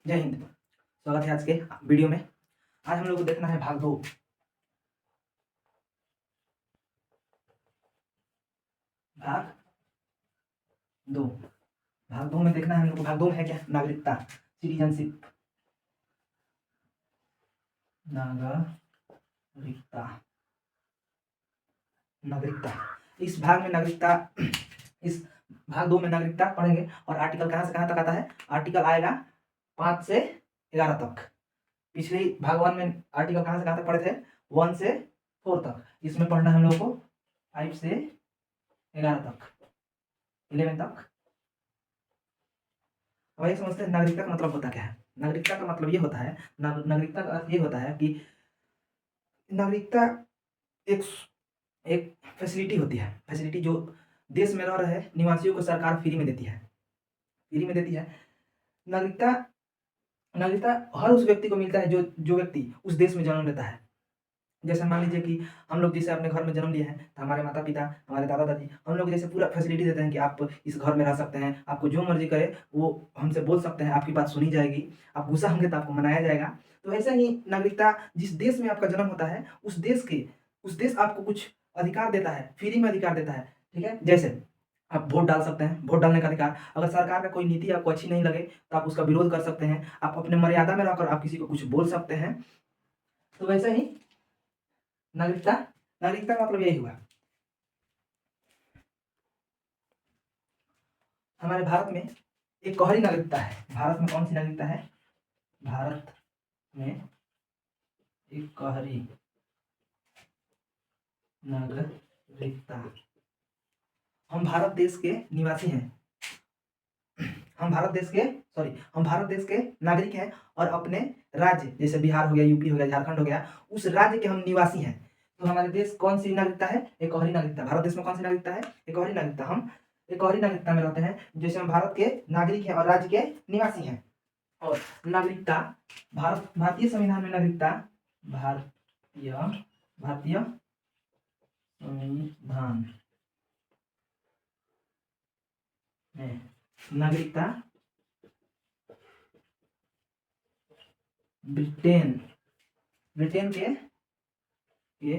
जय हिंद। स्वागत है आज के वीडियो में। आज हम लोग को देखना है भाग 2। भाग 2 भाग 2 में देखना है हम लोग को। भाग 2 में है क्या? नागरिकता, सिटीजनशिप। नागरिकता नागरिकता इस भाग में नागरिकता इस भाग 2 में नागरिकता पढ़ेंगे। और आर्टिकल कहाँ से कहाँ तक आता है? आर्टिकल आएगा 5 से 11 तक। पिछली भाग 1 में आर्टिकल कहाँ से कहाँ तक पढ़े थे? 1 से 4 तक। इसमें पढ़ना है हम लोगों को 5 से 11 तक, 11 तक। अब ये समझते हैं नागरिकता का मतलब होता क्या है। नागरिकता का मतलब ये होता है, नागरिकता का अर्थ ये होता है कि नागरिकता एक एक फैसिलिटी होती है। फैसिलिटी जो देश में रह रहे निवासियों को सरकार फ्री में देती है। फ्री में देती है। नागरिकता नागरिकता हर उस व्यक्ति को मिलता है जो जो व्यक्ति उस देश में जन्म लेता है। जैसे मान लीजिए कि हम लोग जैसे अपने घर में जन्म लिए हैं, तो हमारे माता पिता, हमारे दादा दादी हम लोग जैसे पूरा फैसिलिटी देते हैं कि आप इस घर में रह सकते हैं, आपको जो मर्जी करे वो हमसे बोल सकते हैं, आपकी बात सुनी जाएगी, आप गुस्सा होंगे तो आपको मनाया जाएगा। तो ऐसा ही नागरिकता, जिस देश में आपका जन्म होता है उस देश आपको कुछ अधिकार देता है, फ्री में अधिकार देता है। ठीक है, जैसे आप वोट डाल सकते हैं, वोट डालने का अधिकार। अगर सरकार का कोई नीति आपको अच्छी नहीं लगे तो आप उसका विरोध कर सकते हैं। आप अपने मर्यादा में रहकर आप किसी को कुछ बोल सकते हैं। तो वैसे ही नागरिकता नागरिकता का मतलब यही हुआ। हमारे भारत में एक गहरी नागरिकता है। भारत में कौन सी नागरिकता है? भारत में एक गहरी नागरिकता। हम भारत देश के निवासी हैं। हम भारत देश के नागरिक हैं और अपने राज्य जैसे बिहार हो गया, यूपी हो गया, झारखंड हो गया, उस राज्य के हम निवासी हैं। तो हमारे देश कौन सी नागरिकता है? एक गहरी नागरिकता। भारत देश में कौन सी नागरिकता है? एक गहरी नागरिकता। हम एक गहरी नागरिकता में रहते हैं, जैसे हम भारत के नागरिक हैं और राज्य के निवासी हैं। और नागरिकता भारतीय संविधान में नागरिकता भारतीय भारतीय संविधान में नागरिकता ब्रिटेन ब्रिटेन के ये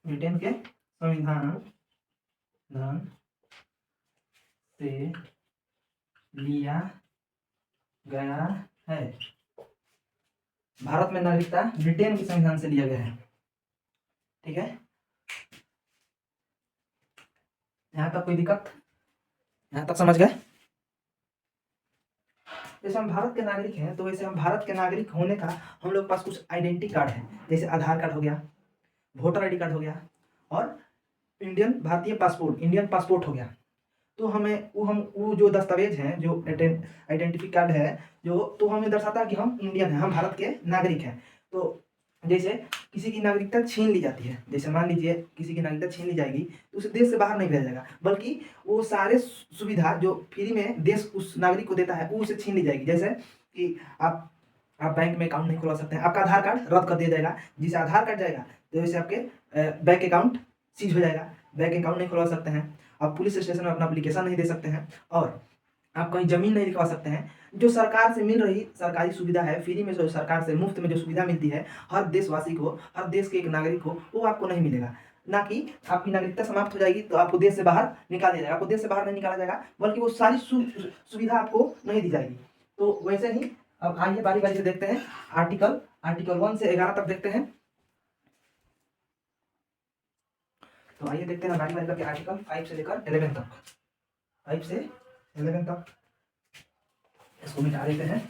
ब्रिटेन के संविधान से लिया गया है। भारत में नागरिकता ब्रिटेन के संविधान से लिया गया है। ठीक है, यहाँ तक कोई दिक्कत? यहाँ तक समझ गए? जैसे हम भारत के नागरिक हैं, तो वैसे हम भारत के नागरिक होने का हम लोग के पास कुछ आइडेंटिटी कार्ड है। जैसे आधार कार्ड हो गया, वोटर आईडी कार्ड हो गया, और इंडियन पासपोर्ट हो गया। तो हमें वो जो दस्तावेज हैं, जो आइडेंटिटी कार्ड है जो, तो हमें दर्शाता है कि हम इंडियन हैं, हम भारत के नागरिक हैं। तो जैसे किसी की नागरिकता छीन ली जाती है, जैसे मान लीजिए किसी की नागरिकता छीन ली जाएगी, तो उसे देश से बाहर नहीं भेजा जाएगा, बल्कि वो सारे सुविधा जो फ्री में देश उस नागरिक को देता है वो उसे छीन ली जाएगी। जैसे कि आप बैंक में अकाउंट नहीं खुलवा सकते हैं, आपका आधार कार्ड रद्द कर दिया जाएगा। जिसे आधार कार्ड जाएगा तो वैसे आपके बैंक अकाउंट सीज हो जाएगा, बैंक अकाउंट नहीं खुलवा सकते हैं, आप पुलिस स्टेशन में अपना एप्लीकेशन नहीं दे सकते हैं, और आप कहीं जमीन नहीं लिखवा सकते हैं। जो सरकार से मिल रही सरकारी सुविधा है, फ्री में जो सरकार से मुफ्त में जो सुविधा मिलती है हर देशवासी को, हर देश के एक नागरिक को, वो आपको नहीं मिलेगा। ना कि आपकी नागरिकता समाप्त हो जाएगी तो आपको देश से बाहर निकाल दिया जाएगा। आपको देश से बाहर नहीं निकाला जाएगा, बल्कि वो सारी सुविधा आपको नहीं दी जाएगी। तो वैसे ही अब आइए बारी बारी से देखते हैं। आर्टिकल 1 से 11 तक देखते हैं। तो आइए देखते हैं बारी बारी करके आर्टिकल 5 से लेकर 11 तक। 5 से 11 तक इसको मिटा देते हैं।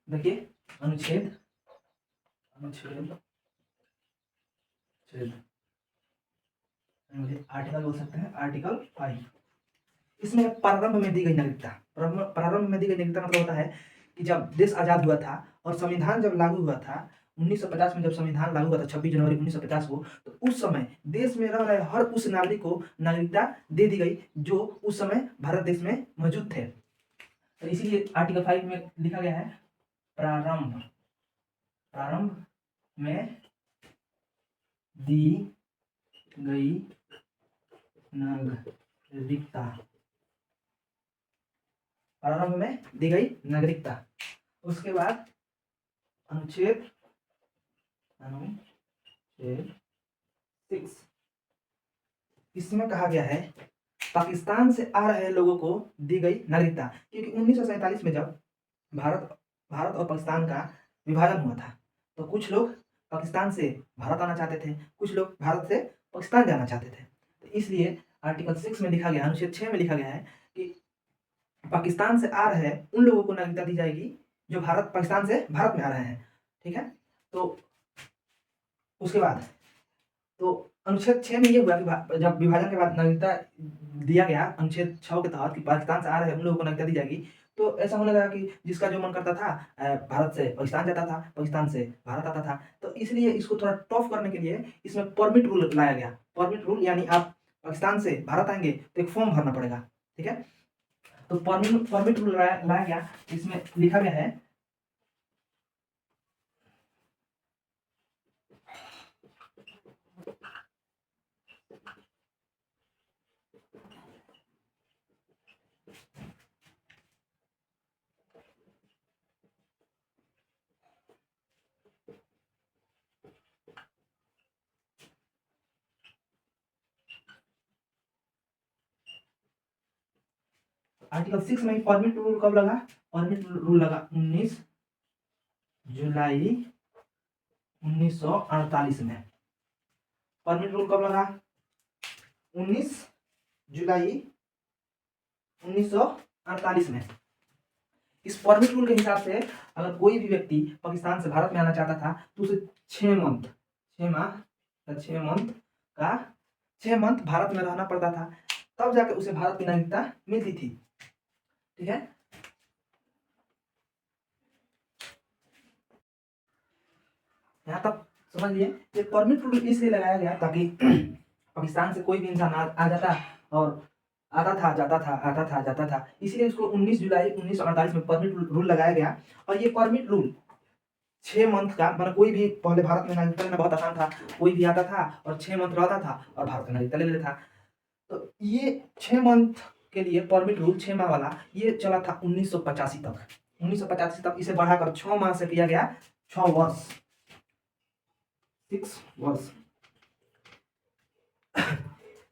देखिए, अनुच्छेद आर्टिकल बोल सकते हैं, आर्टिकल 5। इसमें प्रारंभ में दी गई नागरिकता। प्रारंभ में दी गई नागरिकता मतलब होता है कि जब देश आजाद हुआ था और संविधान जब लागू हुआ था 1950 में, जब संविधान लागू हुआ था 26 जनवरी 1950 को, तो उस समय देश में रह रहे हर उस नागरिक को नागरिकता दे दी गई जो उस समय भारत देश में मौजूद थे। तो इसीलिए आर्टिकल 5 में लिखा गया है प्रारंभ में दी गई नागरिकता, प्रारंभ में दी गई नागरिकता। उसके बाद अनुच्छेद अनुच्छेद 6, इसमें कहा गया है पाकिस्तान से आ रहे लोगों को दी गई नागरिकता, क्योंकि 1947 में जब भारत भारत और पाकिस्तान का विभाजन हुआ था, तो कुछ लोग पाकिस्तान से भारत आना चाहते थे, कुछ लोग भारत से पाकिस्तान जाना चाहते थे। तो इसलिए आर्टिकल 6 में लिखा गया, अनुच्छेद 6 में लिखा गया है कि पाकिस्तान से आ रहे उन लोगों को नागरिकता दी जाएगी जो पाकिस्तान से भारत में आ रहे हैं। ठीक है, तो उसके बाद तो अनुच्छेद 6 में ये हुआ कि जब विभाजन के बाद नागरिकता दिया गया अनुच्छेद 6 के तहत कि पाकिस्तान से आ रहे उन लोगों को नागरिकता दी जाएगी, तो ऐसा होने लगा कि जिसका जो मन करता था भारत से पाकिस्तान जाता था, पाकिस्तान से भारत आता था। तो इसलिए इसको थोड़ा टफ करने के लिए इसमें परमिट रूल लाया गया। परमिट रूल यानी आप पाकिस्तान से भारत आएंगे तो एक फॉर्म भरना पड़ेगा। ठीक है, तो परमिट रूल लाया गया, इसमें लिखा गया है आर्टिकल 6 में परमिट रूल कब लगा? परमिट रूल लगा 19 जुलाई 1948 में। परमिट रूल कब लगा? 19 जुलाई 1948 में। इस परमिट रूल के हिसाब से अगर कोई भी व्यक्ति पाकिस्तान से भारत में आना चाहता था तो उसे 6 मंथ भारत में रहना पड़ता था, तब जाकर उसे भारत की नागरिकता मिलती थी। ठीक है, यहाँ तक समझ लिए। ये परमिट रूल इसलिए लगाया गया ताकि पाकिस्तान से कोई भी इंसान आ जाता और आता था जाता था, आता था जाता था, इसलिए उसको 19 जुलाई 1948 में परमिट रूल लगाया गया। और ये परमिट रूल 6 मंथ का, मतलब कोई भी पहले भारत में नागरिकता लेना बहुत आसान था, कोई भी आता था और 6 मंथ रहता था और भारत में नागरिकता ले लेता था। तो ये 6 मंथ के लिए परमिट रूल 6 माह वाला ये चला था 1985 तक। 1985 तक इसे बढ़ाकर 6 माह से किया गया 6 वर्ष, 6 वर्ष।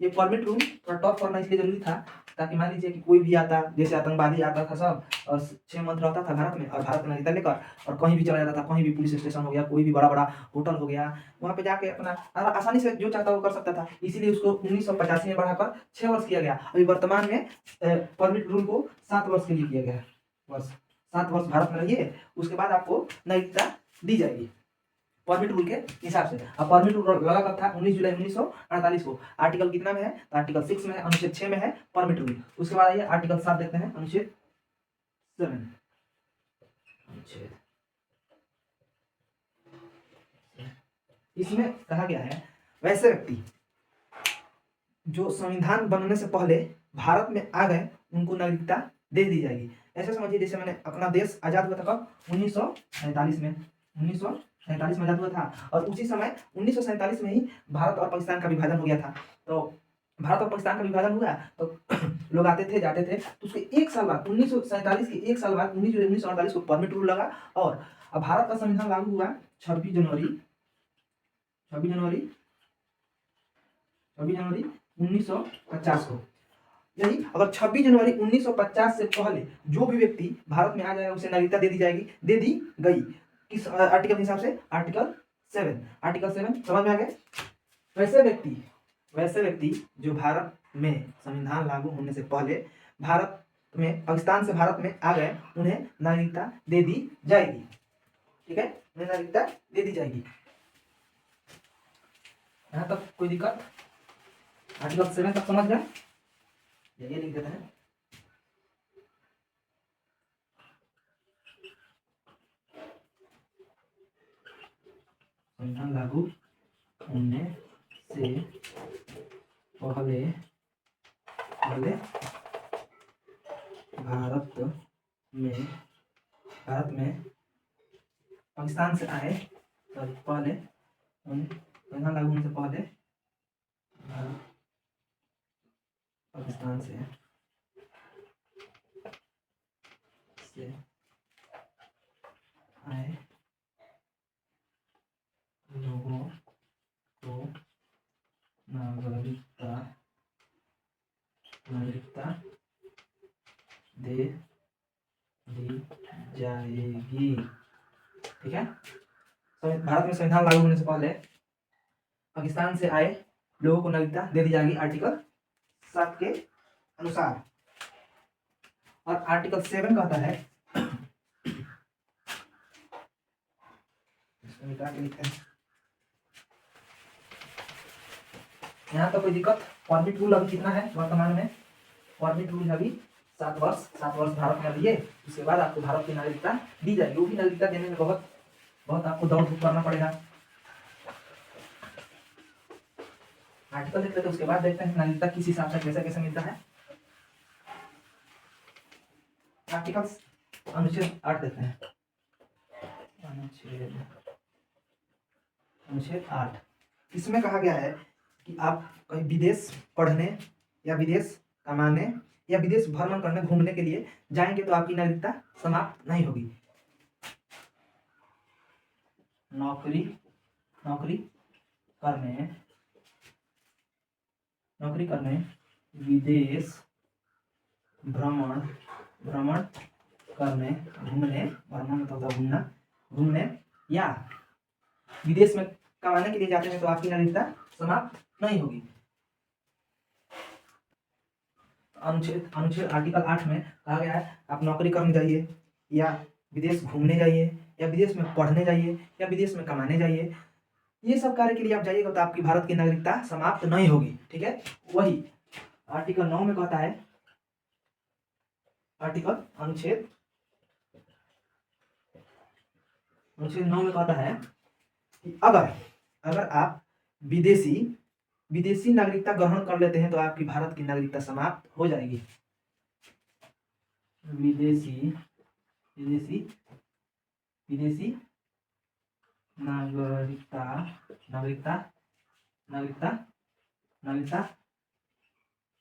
ये परमिट रूल थोड़ा टफ करना इसलिए जरूरी था ताकि मान लीजिए कि कोई भी आता, जैसे आतंकवादी आता था सब, और 6 मंथ रहता था भारत में और भारत में नागरिकता लेकर और कहीं भी चला जाता था, कहीं भी पुलिस स्टेशन हो गया, कोई भी बड़ा बड़ा होटल हो गया, वहाँ पे जाके अपना आसानी से जो चाहता वो कर सकता था। इसीलिए उसको 1985 में बढ़ाकर 6 वर्ष किया गया। अभी वर्तमान में परमिट रूल को 7 वर्ष के लिए किया गया। वर्ष 7 वर्ष भारत में रहिए, उसके बाद आपको नागरिकता दी जाएगी परमिट रूल के हिसाब से। अब परमिट रूल लगा कब था? 19 जुलाई 1948 को। आर्टिकल कितना में है? तो आर्टिकल 6 में है, अनुच्छेद 6 में है परमिट रूल। उसके बाद आइए आर्टिकल 7 देखते हैं, अनुच्छेद 7। अनुच्छेद इसमें कहा गया है वैसे व्यक्ति जो संविधान बनने से पहले भारत में आ गए उनको नागरिकता दे दी जाएगी। ऐसे समझिए जैसे मैंने अपना देश आजाद हुआ था कब? 1947 में। 1947 में आजाद हुआ था और उसी समय 1947 में ही भारत और पाकिस्तान का विभाजन हो गया था। तो भारत और पाकिस्तान का विभाजन हुआ तो लोग आते थे जाते थे, तो उसके 1 साल बाद 1947 के 1 साल बाद 19 जुलाई 1948 को परमिट रूल लगा और अब भारत का संविधान लागू हुआ 26 जनवरी 1950 को। यही अगर 26 जनवरी 1950 से पहले जो भी व्यक्ति भारत में आ जाएगा उसे नागरिकता दे दी जाएगी, दे दी गई। किस आर्टिकल के हिसाब से? आर्टिकल 7। आर्टिकल 7 समझ में आ गया? वैसे व्यक्ति जो भारत में संविधान लागू होने से पहले भारत में पाकिस्तान से भारत में आ गए उन्हें नागरिकता दे दी जाएगी। ठीक है, उन्हें नागरिकता दे दी जाएगी। यहाँ तक कोई दिक्कत? आर्टिकल 7 तक समझ गए? ये लिख देते हैं। संविधान लागू होने से पहले भारत में पाकिस्तान से आए तो पहले संविधान लागू होने से पहले भारत पाकिस्तान से आए लोगों को नागरिकता दे दी जाएगी। ठीक है, भारत में संविधान लागू होने से पहले पाकिस्तान से आए लोगों को नागरिकता दे दी जाएगी आर्टिकल 7 के अनुसार। और आर्टिकल 7 कहता है, लिखते हैं यहाँ तो कोई दिक्कत। परमिट रूल अभी कितना है वर्तमान में? परमिट रूल अभी 7 वर्ष भारत में लिए, उसके बाद आपको भारत की नागरिकता दी जाएगी। वो भी नागरिकता देने में बहुत आपको दौड़ धूप करना पड़ेगा। आर्टिकल देख लेते हैं, उसके बाद देखते हैं नागरिकता किस हिसाब से कैसे कैसे मिलता है। आर्टिकल अनुच्छेद 8 देते हैं। अनुच्छेद 8, इसमें कहा गया है कि आप कहीं विदेश पढ़ने या विदेश कमाने या विदेश भ्रमण करने घूमने के लिए जाएंगे तो आपकी नागरिकता समाप्त नहीं होगी। नौकरी करने विदेश भ्रमण करने घूमने, भ्रमण मतलब घूमने या विदेश में कमाने के लिए जाते हैं तो आपकी नागरिकता समाप्त नहीं होगी। अनुच्छेद आर्टिकल 8 में कहा गया है आप नौकरी करने जाइए या विदेश घूमने जाइए या विदेश में पढ़ने जाइए या विदेश में कमाने जाइए, ये सब कार्य के लिए आप जाइएगा तो आपकी भारत की नागरिकता समाप्त नहीं होगी। ठीक है, वही आर्टिकल 9 में कहता है, अनुच्छेद 9 में कहता है कि अगर आप विदेशी नागरिकता ग्रहण कर लेते हैं तो आपकी भारत की नागरिकता समाप्त हो जाएगी। विदेशी नागरिकता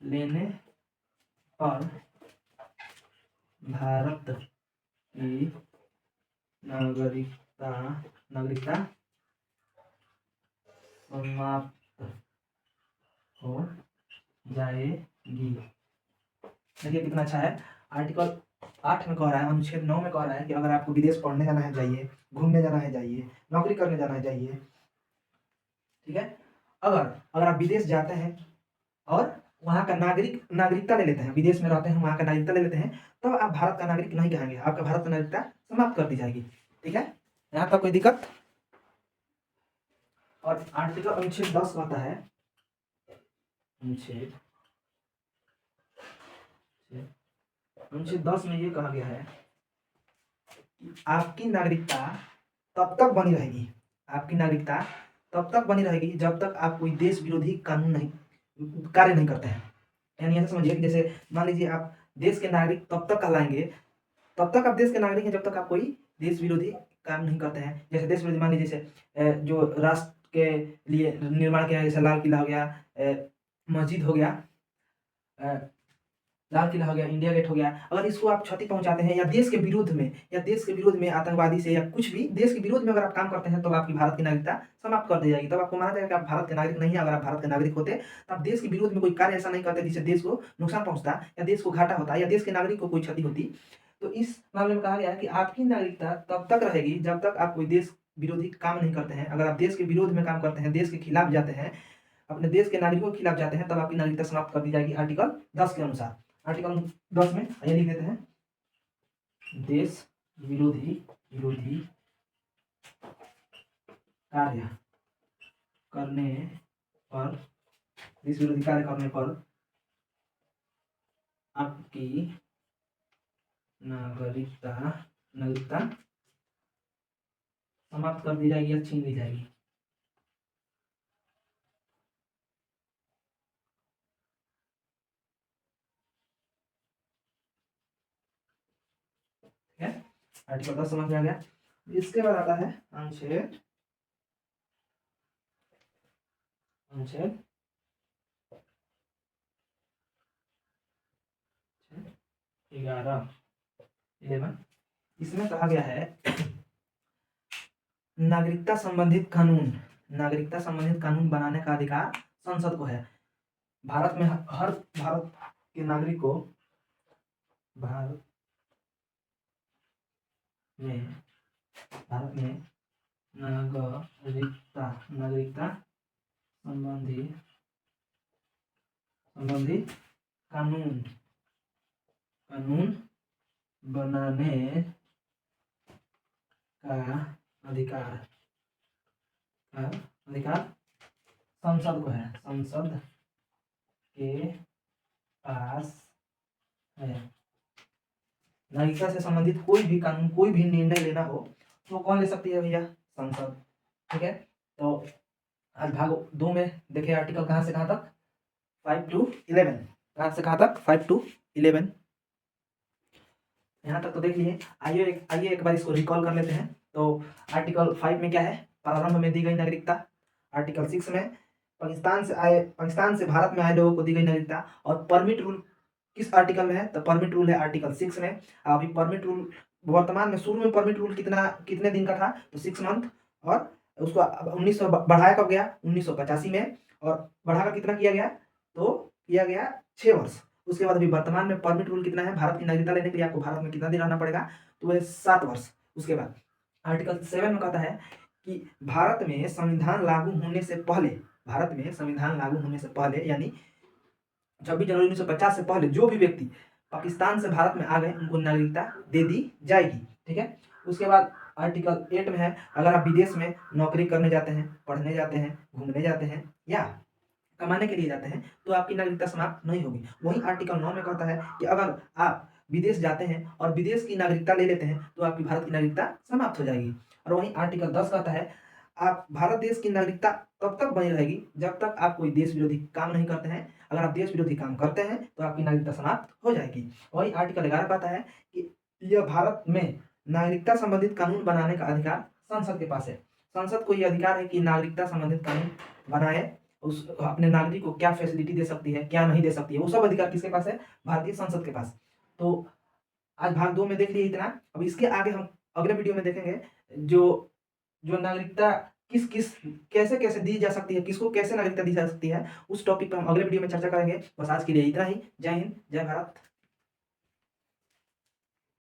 लेने पर भारत की नागरिकता समाप्त हो जाएगी। देखिए कितना अच्छा है। आर्टिकल 8 में कह रहा है, अनुच्छेद 9 में कह रहा है कि अगर आपको विदेश पढ़ने जाना है जाइए, घूमने जाना है जाइए, नौकरी करने जाना है जाइए। ठीक है, अगर आप विदेश जाते हैं और वहाँ का नागरिकता ले लेते हैं, विदेश में रहते हैं वहाँ का नागरिकता ले लेते हैं, तो आप भारत का नागरिक नहीं कहेंगे, आपका भारत का नागरिकता समाप्त कर दी जाएगी। ठीक है, यहाँ तक कोई दिक्कत? और आर्टिकल अनुच्छेद 10 कहता है, अनुच्छेद 10 में ये कहा गया है कि आपकी नागरिकता तब तक बनी रहेगी, जब तक आप कोई देश विरोधी कार्य नहीं करते हैं। यानी ऐसा समझिए कि जैसे मान लीजिए आप देश के नागरिक तब तक कहलाएंगे, तब तक आप देश के नागरिक हैं जब तक आप कोई देश विरोधी काम नहीं करते हैं। जैसे देश विरोधी मान लीजिए जैसे जो राष्ट्र के लिए निर्माण किया है, जैसे लाल किला हो गया, मस्जिद हो गया, लाल किला हो गया, इंडिया गेट हो गया, अगर इसको आप क्षति पहुंचाते हैं या देश के विरोध में आतंकवादी से या कुछ भी देश के विरोध में अगर आप काम करते हैं तो आपकी भारत की नागरिकता समाप्त कर दी जाएगी। तब आपको माना जाएगा कि आप भारत के नागरिक नहीं है। अगर आप भारत के नागरिक होते तो आप देश के विरोध में कोई कार्य ऐसा नहीं करते जिससे देश को नुकसान पहुंचता या देश को घाटा होता या देश के नागरिक को कोई क्षति होती। तो इस मामले में कहा गया है कि आपकी नागरिकता तब तक रहेगी जब तक आप कोई देश विरोधी काम नहीं करते हैं। अगर आप देश के विरोध में काम करते हैं, देश के खिलाफ जाते हैं, अपने देश के नागरिकों के खिलाफ जाते हैं, तब आपकी नागरिकता समाप्त कर दी जाएगी आर्टिकल 10 के अनुसार। आर्टिकल 10 में ये लिख देते हैं, देश विरोधी कार्य करने पर आपकी नागरिकता समाप्त कर दी जाएगी या छीन ली जाएगी। आर्टिकल 10 समझ में आ गया। इसके बाद आता है अनुच्छेद अनुच्छेद 11 11 इसमें कहा गया है नागरिकता संबंधित कानून बनाने का अधिकार संसद को है। भारत में हर भारत के नागरिक को भारत में नागरिकता संबंधी कानून बनाने का अधिकार संसद को है, संसद के पास है। नागरिकता से संबंधित कोई भी कानून, कोई भी निर्णय लेना हो तो कौन ले सकती है भैया? संसद। ठीक है, तो आज भाग 2 में देखिए आर्टिकल कहाँ से कहाँ तक 5 to 11, कहाँ से कहाँ तक 5 to 11 यहाँ तक तो देख लिए। आइए एक बार इसको रिकॉल कर लेते हैं। तो आर्टिकल 5 में क्या है? प्रारंभ में दी गई नागरिकता। आर्टिकल 6 में पाकिस्तान से भारत में आए लोगों को दी गई नागरिकता। और परमिट रूल किस आर्टिकल में है? तो परमिट रूल है आर्टिकल 6 में। अभी परमिट रूल वर्तमान में, शुरू में परमिट रूल कितने दिन का था? तो 6 मंथ। और उसको 1900 बढ़ाया कब गया? 1985 में। और बढ़ाकर कितना किया गया? तो किया गया 6 वर्ष। उसके बाद अभी वर्तमान में परमिट रूल कितना है? भारत की नागरिकता लेने के लिए आपको भारत में कितना दिन रहना पड़ेगा? तो वह 7 वर्ष। उसके बाद आर्टिकल 7 में कहता है कि भारत में संविधान लागू होने से पहले यानी 26 जनवरी 1950 से पहले जो भी व्यक्ति पाकिस्तान से भारत में आ गए उनको नागरिकता दे दी जाएगी। ठीक है, उसके बाद आर्टिकल 8 में है, अगर आप विदेश में नौकरी करने जाते हैं, पढ़ने जाते हैं, घूमने जाते हैं या कमाने के लिए जाते हैं तो आपकी नागरिकता समाप्त नहीं होगी। वहीं आर्टिकल 9 में कहता है कि अगर आप विदेश जाते हैं और विदेश की नागरिकता ले लेते हैं तो आपकी भारत की नागरिकता समाप्त हो जाएगी। और वहीं आर्टिकल 10 कहता है आप भारत देश की नागरिकता तब तक बनी रहेगी जब तक आप कोई देश विरोधी काम नहीं करते हैं। अगर आप देश विरोधी काम करते हैं तो आपकी नागरिकता समाप्त हो जाएगी। वही आर्टिकल 11 कहता है कि यह भारत में नागरिकता संबंधित कानून बनाने का अधिकार संसद के पास है। संसद को यह अधिकार है कि नागरिकता संबंधित कानून बनाए, उस अपने नागरिक को क्या फैसिलिटी दे सकती है, क्या नहीं दे सकती है, वो सब अधिकार किसके पास है? भारतीय संसद के पास। तो आज भाग 2 में देख लिए इतना। अब इसके आगे हम अगले वीडियो में देखेंगे जो नागरिकता किस किस कैसे कैसे दी जा सकती है, किसको कैसे नागरिकता दी जा सकती है, उस टॉपिक पर हम अगले वीडियो में चर्चा करेंगे। बस आज के लिए इतना ही। जय हिंद, जय भारत।